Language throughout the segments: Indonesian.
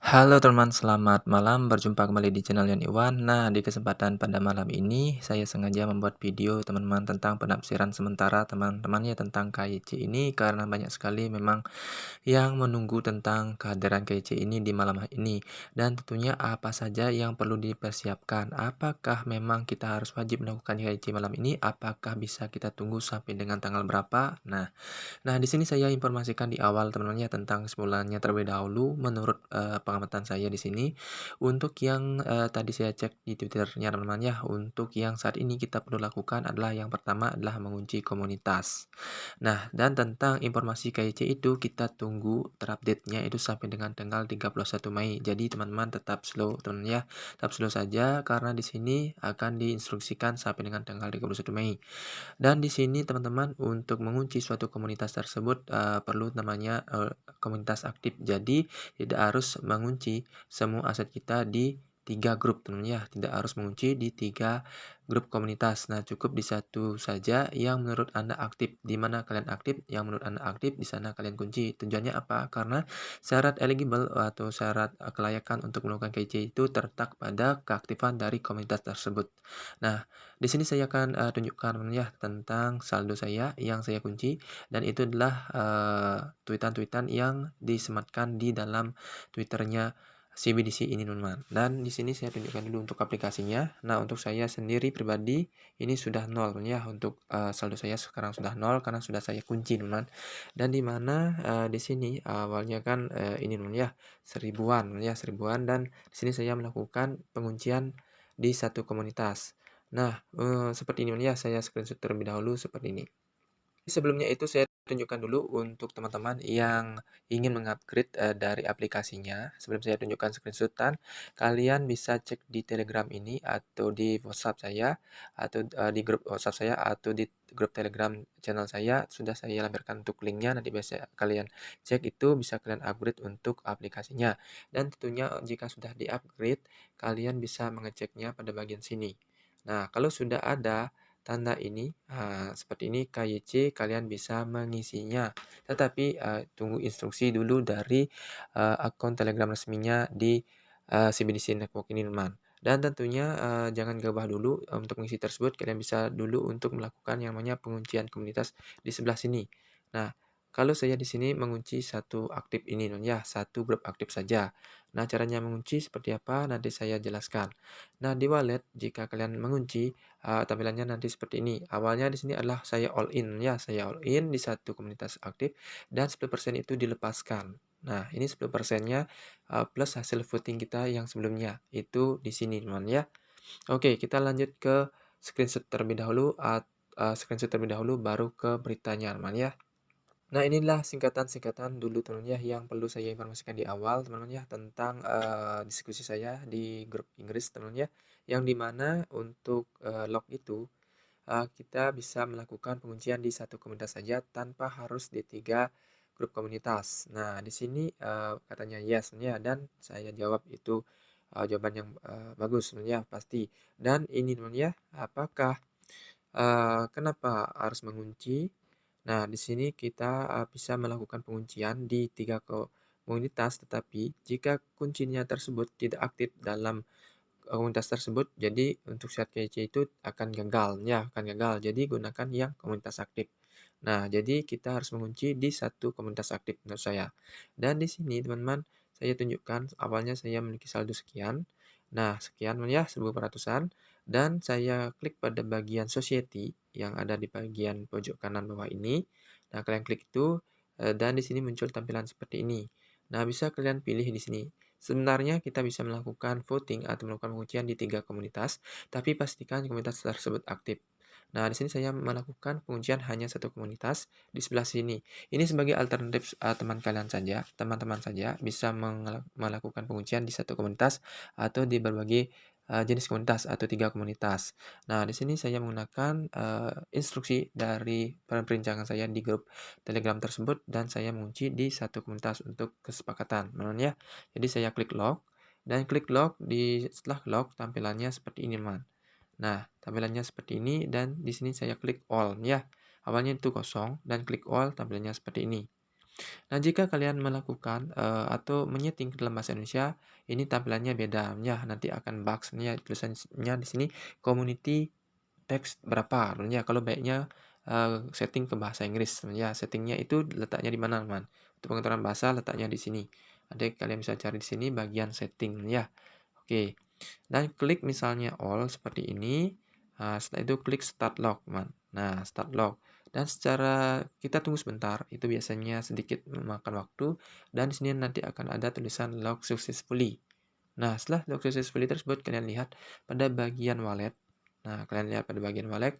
Halo teman, selamat malam. Berjumpa kembali di channel Yan Iwan. Nah, di kesempatan pada malam ini, saya sengaja membuat video teman-teman tentang penafsiran sementara teman-temannya tentang KYC ini karena banyak sekali memang yang menunggu tentang kehadiran KYC ini di malam hari ini. Dan tentunya apa saja yang perlu dipersiapkan. Apakah memang kita harus wajib melakukan KYC malam ini? Apakah bisa kita tunggu sampai dengan tanggal berapa? Nah, di sini saya informasikan di awal teman-teman ya tentang kesimpulannya terlebih dahulu menurut, pengamatan saya di sini. Untuk yang, tadi saya cek di Twitter-nya teman-teman ya, untuk yang saat ini kita perlu lakukan adalah yang pertama adalah mengunci komunitas. Nah, dan tentang informasi KYC itu kita tunggu terupdate-nya itu sampai dengan tanggal 31 Mei. Jadi teman-teman tetap slow teman ya, tetap slow saja karena di sini akan diinstruksikan sampai dengan tanggal 31 Mei. Dan di sini teman-teman untuk mengunci suatu komunitas tersebut, perlu namanya, komunitas aktif. Jadi tidak harus mengunci semua aset kita di 3 grup teman ya, tidak harus mengunci di 3 grup komunitas. Nah, cukup di satu saja yang menurut Anda aktif. Di mana kalian aktif, yang menurut Anda aktif, di sana kalian kunci. Tujuannya apa? Karena syarat eligible atau syarat, kelayakan untuk melakukan KYC itu terletak pada keaktifan dari komunitas tersebut. Nah, di sini saya akan, tunjukkan ya tentang saldo saya yang saya kunci dan itu adalah, tweetan-tweetan yang disematkan di dalam Twitter-nya CBDC ini teman-teman. Dan di sini saya tunjukkan dulu untuk aplikasinya. Nah, untuk saya sendiri pribadi ini sudah nol ya untuk, saldo saya sekarang sudah nol karena sudah saya kunci teman-teman. Dan di mana, di sini awalnya kan, ini teman ya, seribuan dan di sini saya melakukan penguncian di satu komunitas. Nah, seperti ini ya, saya screenshot terlebih dahulu seperti ini. Sebelumnya itu saya tunjukkan dulu untuk teman-teman yang ingin mengupgrade dari aplikasinya. Sebelum saya tunjukkan screenshotan, kalian bisa cek di Telegram ini atau di WhatsApp saya atau di grup WhatsApp saya atau di grup Telegram channel saya sudah saya lampirkan untuk linknya. Nanti biasa kalian cek itu bisa kalian upgrade untuk aplikasinya. Dan tentunya jika sudah di-upgrade, kalian bisa mengeceknya pada bagian sini. Nah, kalau sudah ada tanda ini, seperti ini KYC kalian bisa mengisinya. Tetapi, tunggu instruksi dulu dari, akun Telegram resminya di, CBDC Network ini teman. Dan tentunya, jangan gabah dulu, untuk mengisi tersebut kalian bisa dulu untuk melakukan yang namanya penguncian komunitas di sebelah sini. Nah, kalau saya di sini mengunci satu aktif ini ya, satu grup aktif saja. Nah, caranya mengunci seperti apa nanti saya jelaskan. Nah, di wallet jika kalian mengunci, tampilannya nanti seperti ini. Awalnya di sini adalah saya all in ya, saya all in di satu komunitas aktif dan 10% itu dilepaskan. Nah, ini 10%-nya, plus hasil voting kita yang sebelumnya, itu di sini teman ya. Oke, kita lanjut ke screenshot terlebih dahulu, screenshot terlebih dahulu baru ke beritanya teman ya. Nah, inilah singkatan-singkatan dulu teman ya yang perlu saya informasikan di awal teman ya tentang, diskusi saya di grup Inggris teman ya, yang dimana untuk, log itu, kita bisa melakukan penguncian di satu komunitas saja tanpa harus di 3 grup komunitas. Nah, di sini, katanya yes ya dan saya jawab itu, jawaban yang, bagus ya pasti. Dan ini teman ya, apakah, kenapa harus mengunci? Nah, di sini kita, bisa melakukan penguncian di 3 komunitas, tetapi jika kuncinya tersebut tidak aktif dalam komunitas tersebut, jadi untuk syarat KYC itu akan gagal ya, akan gagal. Jadi gunakan yang komunitas aktif. Nah, jadi kita harus mengunci di satu komunitas aktif menurut saya. Dan di sini teman-teman, saya tunjukkan awalnya saya memiliki saldo sekian. Nah, sekian ya, 1.400-an. Dan saya klik pada bagian society yang ada di bagian pojok kanan bawah ini. Nah, kalian klik itu, dan di sini muncul tampilan seperti ini. Nah, bisa kalian pilih di sini. Sebenarnya kita bisa melakukan voting atau melakukan penguncian di 3 komunitas, tapi pastikan komunitas tersebut aktif. Nah, di sini saya melakukan penguncian hanya satu komunitas di sebelah sini. Ini sebagai alternatif teman-teman saja bisa melakukan penguncian di satu komunitas atau di berbagai jenis komunitas atau 3 komunitas. Nah, di sini saya menggunakan instruksi dari perbincangan saya di grup Telegram tersebut dan saya mengunci di satu komunitas untuk kesepakatan, teman ya. Jadi saya klik log dan klik log setelah log tampilannya seperti ini, teman. Nah, tampilannya seperti ini dan di sini saya klik all ya. Awalnya itu kosong dan klik all tampilannya seperti ini. Nah, jika kalian melakukan, atau menyeting ke dalam bahasa Indonesia, ini tampilannya beda ya, nanti akan box-nya tulisannya di sini community text berapa, ya kalau baiknya, setting ke bahasa Inggris, ya settingnya itu letaknya di mana, teman. Untuk pengaturan bahasa letaknya di sini. Nanti kalian bisa cari di sini bagian setting, ya. Oke, dan klik misalnya all seperti ini, setelah itu klik start log, teman. Nah, start log. Dan secara kita tunggu sebentar, itu biasanya sedikit memakan waktu, dan di sini nanti akan ada tulisan log successfully. Nah, setelah log successfully tersebut, kalian lihat pada bagian wallet. Nah, kalian lihat pada bagian wallet,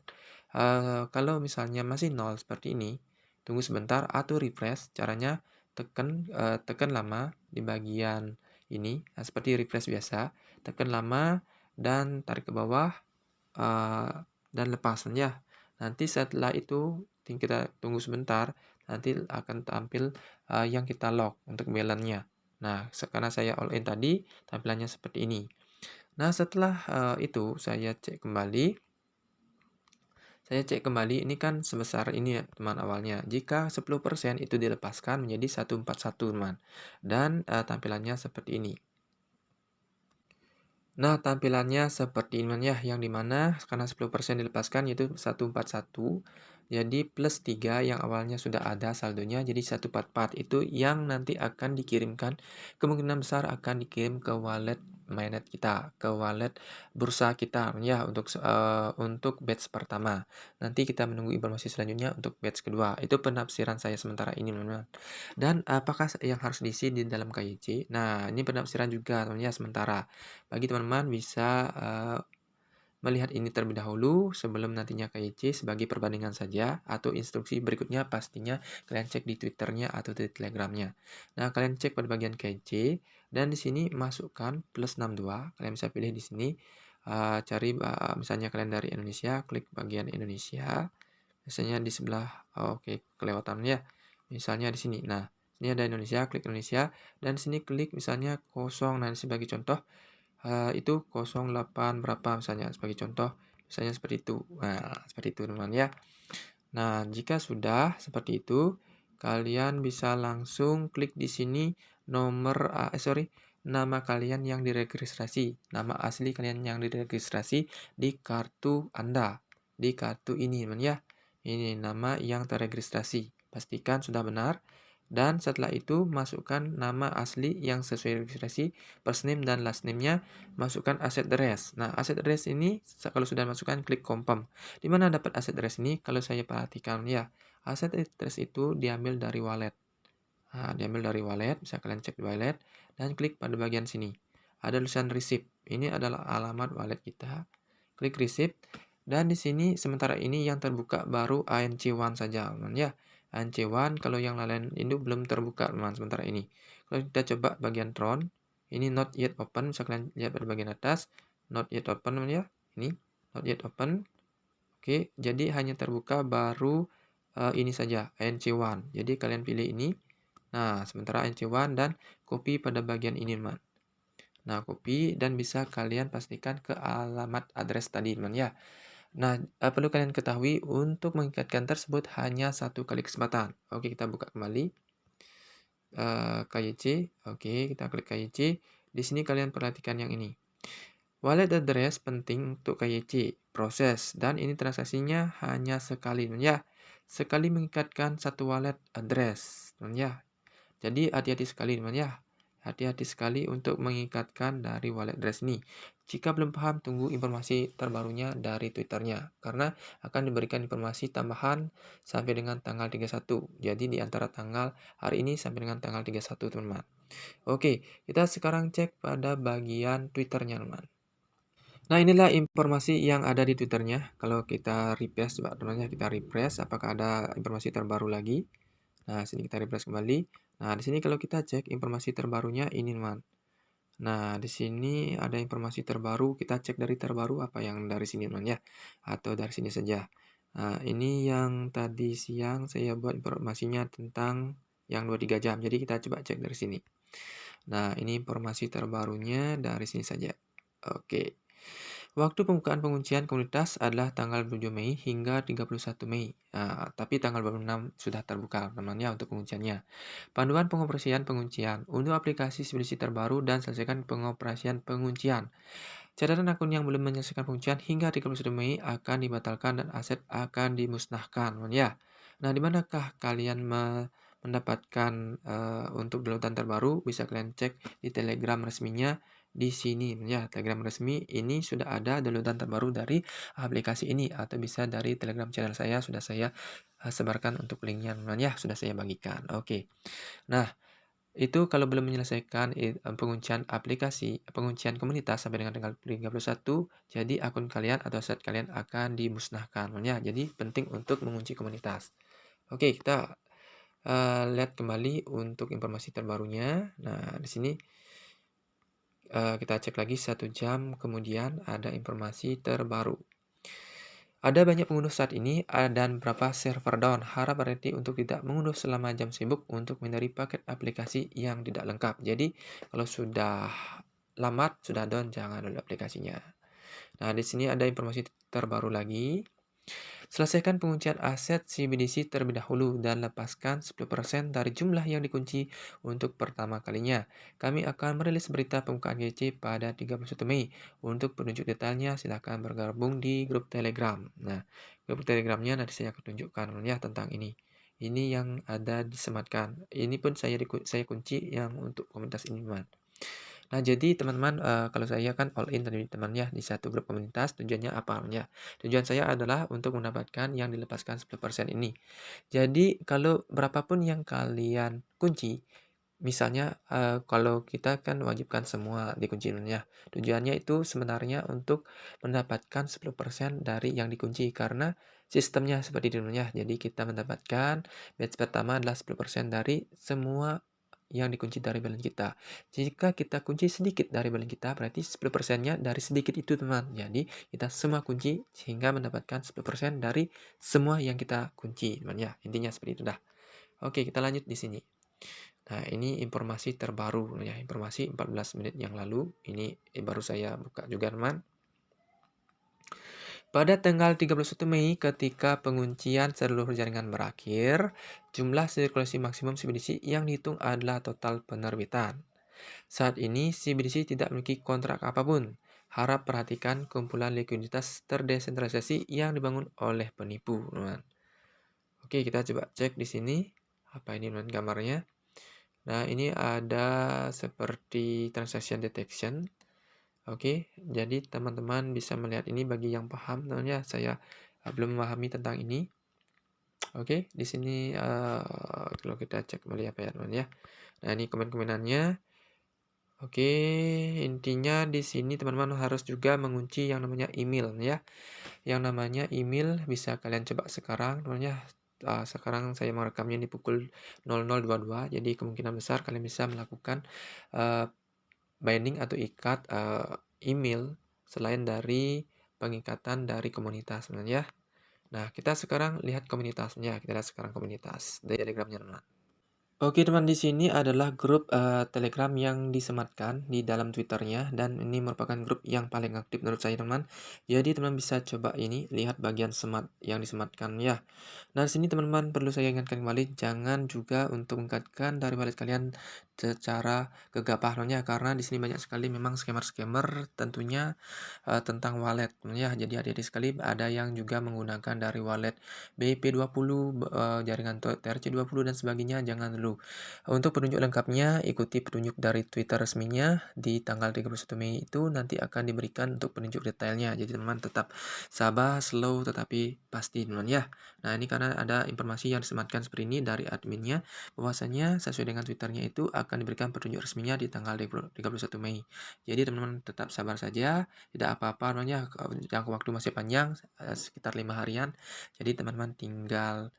kalau misalnya masih nol seperti ini, tunggu sebentar atau refresh. Caranya tekan lama di bagian ini, seperti refresh biasa. Tekan lama dan tarik ke bawah, dan lepas ya. Nanti setelah itu kita tunggu sebentar, nanti akan tampil yang kita lock untuk balance-nya. Nah, karena saya all in tadi, tampilannya seperti ini. Nah, setelah itu saya cek kembali, ini kan sebesar ini ya teman awalnya. Jika 10% itu dilepaskan menjadi 141 teman. Dan tampilannya seperti ini. Nah, tampilannya seperti ini ya, yang dimana karena 10% dilepaskan yaitu 141. Jadi plus 3 yang awalnya sudah ada saldonya jadi 144. Itu yang nanti akan dikirimkan, kemungkinan besar akan dikirim ke wallet mainnet kita, ke wallet bursa kita ya untuk batch pertama. Nanti kita menunggu informasi selanjutnya untuk batch kedua. Itu penafsiran saya sementara ini, teman-teman. Dan apakah yang harus diisi di dalam KYC? Nah, ini penafsiran juga teman ya sementara. Bagi teman-teman bisa melihat ini terlebih dahulu sebelum nantinya KYC sebagai perbandingan saja, atau instruksi berikutnya pastinya kalian cek di Twitternya atau di Telegramnya. Nah, kalian cek pada bagian KYC dan di sini masukkan plus 62. Kalian bisa pilih di sini, cari misalnya kalian dari Indonesia, klik bagian Indonesia. Misalnya di sebelah, oke kelewatan ya. Misalnya di sini. Nah, ini ada Indonesia, klik Indonesia dan sini klik misalnya 0. Nah, sebagai contoh itu 08 berapa misalnya sebagai contoh, misalnya seperti itu. Nah, seperti itu teman ya. Nah, jika sudah seperti itu, kalian bisa langsung klik di sini nama kalian yang diregistrasi, nama asli kalian yang diregistrasi di kartu Anda, di kartu ini teman ya. Ini nama yang terregistrasi. Pastikan sudah benar. Dan setelah itu masukkan nama asli yang sesuai registrasi, first name dan last name-nya, masukkan asset address. Nah, asset address ini kalau sudah masukkan klik confirm. Di mana dapat asset address ini? Kalau saya perhatikan ya, asset address itu diambil dari wallet. Nah, diambil dari wallet, bisa kalian cek di wallet dan klik pada bagian sini. Ada tulisan receipt. Ini adalah alamat wallet kita. Klik receipt dan di sini sementara ini yang terbuka baru ANC1 saja, teman ya. ANC1, kalau yang lain itu belum terbuka, teman, sementara ini. Kalau kita coba bagian Tron, ini not yet open, bisa kalian lihat pada bagian atas, not yet open, teman ya. Ini not yet open. Oke, jadi hanya terbuka baru ini saja, ANC1. Jadi kalian pilih ini. Nah, sementara ANC1 dan copy pada bagian ini, teman. Nah, copy dan bisa kalian pastikan ke alamat address tadi, teman ya. Nah, perlu kalian ketahui untuk mengikatkan tersebut hanya satu kali kesempatan. Oke, kita buka kembali KYC. Oke, kita klik KYC. Di sini kalian perhatikan yang ini. Wallet address penting untuk KYC proses dan ini transaksinya hanya sekali, teman ya. Sekali mengikatkan satu wallet address, teman ya. Jadi hati-hati sekali, teman ya. Hati-hati sekali untuk mengikatkan dari wallet address ini. Jika belum paham, tunggu informasi terbarunya dari Twitternya. Karena akan diberikan informasi tambahan sampai dengan tanggal 31. Jadi di antara tanggal hari ini sampai dengan tanggal 31, teman-teman. Oke, kita sekarang cek pada bagian Twitternya, teman. Nah, inilah informasi yang ada di Twitternya. Kalau kita refresh, coba teman-teman, kita refresh, apakah ada informasi terbaru lagi. Nah, sini kita refresh kembali. Nah, di sini kalau kita cek informasi terbarunya ini, teman. Nah, di sini ada informasi terbaru. Kita cek dari terbaru apa yang dari sini, teman ya. Atau dari sini saja. Nah, ini yang tadi siang saya buat informasinya tentang yang 23 jam. Jadi kita coba cek dari sini. Nah, ini informasi terbarunya dari sini saja. Oke. Waktu pembukaan penguncian komunitas adalah tanggal 7 Mei hingga 31 Mei. Tapi tanggal 26 sudah terbuka teman-teman untuk pengunciannya. Panduan pengoperasian penguncian. Unduh aplikasi ekspedisi terbaru dan selesaikan pengoperasian penguncian. Catatan akun yang belum menyelesaikan penguncian hingga 31 Mei akan dibatalkan dan aset akan dimusnahkan, teman ya. Nah, di manakah kalian mendapatkan untuk downloadan terbaru? Bisa kalian cek di Telegram resminya di sini, ya. Telegram resmi ini sudah ada downloadan terbaru dari aplikasi ini atau bisa dari Telegram channel saya sudah saya sebarkan untuk linknya, teman ya, sudah saya bagikan. Oke. Nah, itu kalau belum menyelesaikan penguncian komunitas sampai dengan tanggal 31, jadi akun kalian atau aset kalian akan dimusnahkan. Ya, jadi penting untuk mengunci komunitas. Oke, kita lihat kembali untuk informasi terbarunya. Nah, di sini kita cek lagi 1 jam kemudian ada informasi terbaru. Ada banyak pengunduh saat ini dan berapa server down. Harap berhenti untuk tidak mengunduh selama jam sibuk untuk menghindari paket aplikasi yang tidak lengkap. Jadi kalau sudah lambat, sudah down, jangan download aplikasinya. Nah, di sini ada informasi terbaru lagi. Selesaikan penguncian aset CBDC terlebih dahulu dan lepaskan 10% dari jumlah yang dikunci untuk pertama kalinya. Kami akan merilis berita pembukaan GC pada 31 Mei. Untuk penunjuk detailnya, silakan bergabung di grup Telegram. Nah, grup Telegramnya nanti saya akan tunjukkan ya tentang ini. Ini yang ada disematkan. Ini pun saya kunci yang untuk komunitas ini, teman. Nah, jadi teman-teman, kalau saya kan all in tadi teman ya, di satu grup komunitas, tujuannya apa ya? Tujuan saya adalah untuk mendapatkan yang dilepaskan 10% ini. Jadi, kalau berapapun yang kalian kunci, misalnya, kalau kita kan wajibkan semua dikunci ya. Tujuannya itu sebenarnya untuk mendapatkan 10% dari yang dikunci, karena sistemnya seperti itu ya. Jadi, kita mendapatkan batch pertama adalah 10% dari semua yang dikunci dari balance kita. Jika kita kunci sedikit dari balance kita, berarti 10%-nya dari sedikit itu, teman. Jadi, kita semua kunci sehingga mendapatkan 10% dari semua yang kita kunci, teman ya. Intinya seperti itu dah. Oke, kita lanjut di sini. Nah, ini informasi terbaru ya, informasi 14 menit yang lalu. Ini baru saya buka juga, teman. Pada tanggal 31 Mei, ketika penguncian seluruh jaringan berakhir, jumlah sirkulasi maksimum CBDC yang dihitung adalah total penerbitan. Saat ini, CBDC tidak memiliki kontrak apapun. Harap perhatikan kumpulan likuiditas terdesentralisasi yang dibangun oleh penipu, teman. Oke, kita coba cek di sini. Apa ini, teman, gambarnya? Nah, ini ada seperti transaction detection. Oke, jadi teman-teman bisa melihat ini bagi yang paham, teman ya. Saya belum memahami tentang ini. Oke, di sini kalau kita cek kembali apa ya, teman ya. Nah, ini komen-komenannya. Oke, intinya di sini teman-teman harus juga mengunci yang namanya email ya. Yang namanya email bisa kalian coba sekarang, teman ya. Sekarang saya merekamnya di pukul 00.22, jadi kemungkinan besar kalian bisa melakukan binding atau ikat email selain dari pengikatan dari komunitas, teman ya. Nah, kita sekarang lihat komunitasnya. Kita lihat sekarang komunitas dari Telegramnya, teman. Oke, teman, di sini adalah grup Telegram yang disematkan di dalam Twitternya, dan ini merupakan grup yang paling aktif menurut saya, teman. Jadi teman bisa coba ini lihat bagian semat yang disematkan ya. Nah, di sini teman-teman perlu saya ingatkan kembali, jangan juga untuk mengangkatkan dari wallet kalian secara gegabah, teman, karena di sini banyak sekali memang scammer-scammer tentunya tentang wallet, teman ya. Jadi adik-adik sekali, ada yang juga menggunakan dari wallet BIP20, jaringan TRC20 dan sebagainya. Jangan dulu. Untuk petunjuk lengkapnya, ikuti petunjuk dari Twitter resminya di tanggal 31 Mei itu nanti akan diberikan untuk penunjuk detailnya. Jadi teman tetap sabar, slow, tetapi pasti, teman ya. Nah, ini karena ada informasi yang disematkan seperti ini dari adminnya, bahwasanya sesuai dengan Twitternya itu akan diberikan petunjuk resminya di tanggal 31 Mei. Jadi teman-teman tetap sabar saja, tidak apa-apa, namanya jangka waktu masih panjang, sekitar 5 harian. Jadi teman-teman tinggal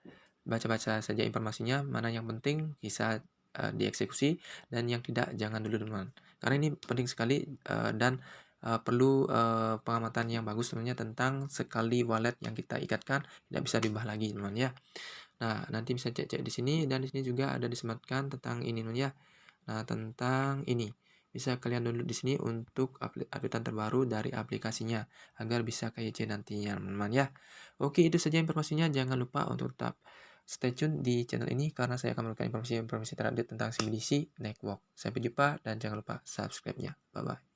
baca-baca saja informasinya, mana yang penting bisa dieksekusi dan yang tidak jangan dulu, teman. Karena ini penting sekali dan perlu pengamatan yang bagus sebenarnya tentang sekali wallet yang kita ikatkan tidak bisa diubah lagi, teman ya. Nah, nanti bisa cek-cek di sini, dan di sini juga ada disematkan tentang ini, teman ya. Nah, tentang ini bisa kalian download di sini untuk updatean terbaru dari aplikasinya agar bisa KYC nantinya teman-teman ya. Oke, itu saja informasinya. Jangan lupa untuk tetap stay tune di channel ini karena saya akan memberikan informasi-informasi terupdate tentang CBDC Network. Sampai jumpa dan jangan lupa subscribe-nya. Bye bye.